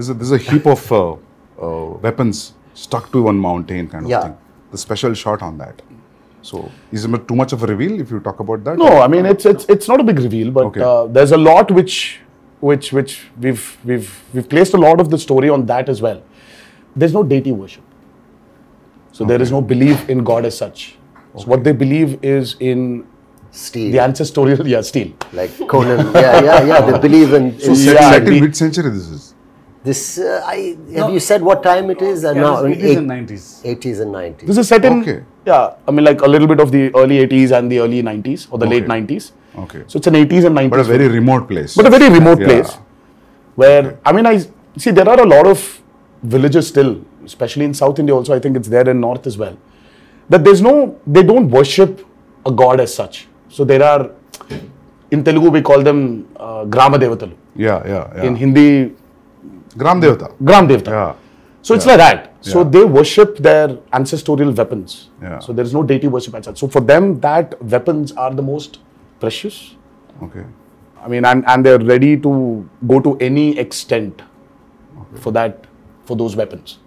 there's a heap of weapons stuck to one mountain kind of thing. The special shot on that. So, is it too much of a reveal if you talk about that? No, I mean it's not a big reveal, but there's a lot which we've placed a lot of the story on that as well. There's no deity worship, so there is no belief in God as such. So what they believe is in steel. The ancestorial, steel. Like Conan, they believe in. So set in which century this is? This, have you said what time it is? No, 80s and 90s. 80s and 90s. This is set in, I mean like a little bit of the early 80s and the early 90s or the late 90s. Okay. So it's an 80s and 90s. But a very remote place. But a very remote place where, I mean, I see there are a lot of villages still, especially in South India also, I think it's there in North as well, that they don't worship a god as such. So there are, in Telugu we call them Grama Devatalu. Yeah. In Hindi, Gram Devata. Yeah. So it's like that. So they worship their ancestorial weapons. So there is no deity worship as such. So for them, that weapons are the most precious. Okay. I mean, and they're ready to go to any extent for those weapons.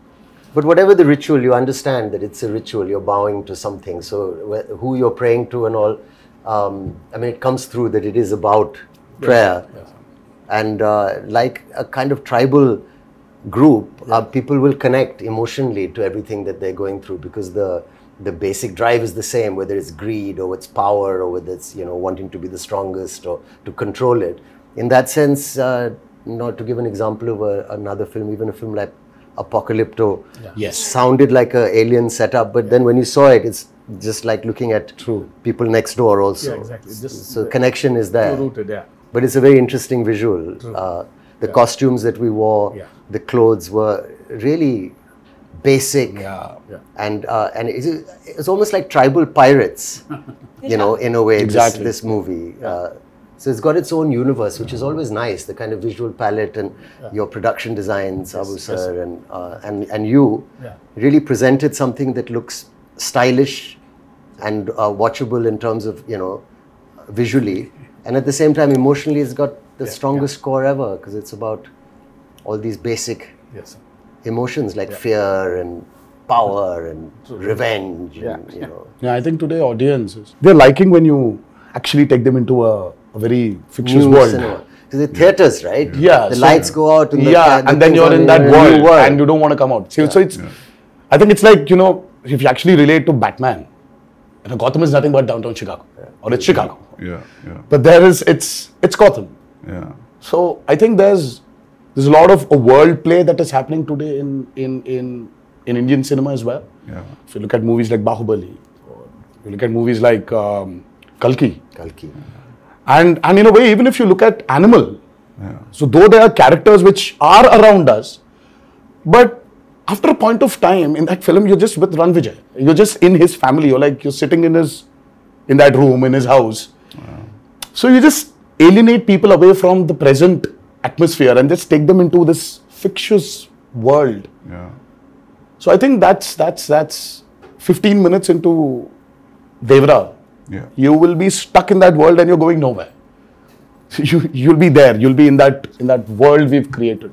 But whatever the ritual, you understand that it's a ritual. You're bowing to something. So who you're praying to and all, I mean, it comes through that it is about prayer. And like a kind of tribal group, people will connect emotionally to everything that they're going through because the basic drive is the same, whether it's greed or it's power or whether it's, wanting to be the strongest or to control it. In that sense, to give an example of another film, even a film like Apocalypto, sounded like an alien setup, but then when you saw it, it's just like looking at people next door also. Yeah, exactly. So connection is there. Rooted, But it's a very interesting visual. The costumes that we wore, the clothes were really basic, and it's almost like tribal pirates, in a way. Exactly. This movie. So it's got its own universe, which is always nice. The kind of visual palette and your production designs, Abu Sir, and you really presented something that looks stylish and watchable in terms of visually. And at the same time, emotionally, it's got the strongest score ever because it's about all these basic emotions like fear and power and revenge. And, I think today audiences, they're liking when you actually take them into a very fictitious world. Because the theatres, right? Yeah. The lights go out. And and then you're in that world and you don't want to come out. So it's, I think it's like, if you actually relate to Batman, Gotham is nothing but downtown Chicago. Or it's Chicago. But it's Gotham. So I think there's a lot of a world play that is happening today in Indian cinema as well. If you look at movies like Bahubali, or you look at movies like Kalki. And in a way, even if you look at Animal, so though there are characters which are around us, but after a point of time in that film, you're just with Ran Vijay. You're just in his family. You're sitting in that room, in his house. So you just alienate people away from the present atmosphere and just take them into this fictitious world. So I think that's 15 minutes into Devara. You will be stuck in that world and you're going nowhere. You'll be there. You'll be in that world we've created.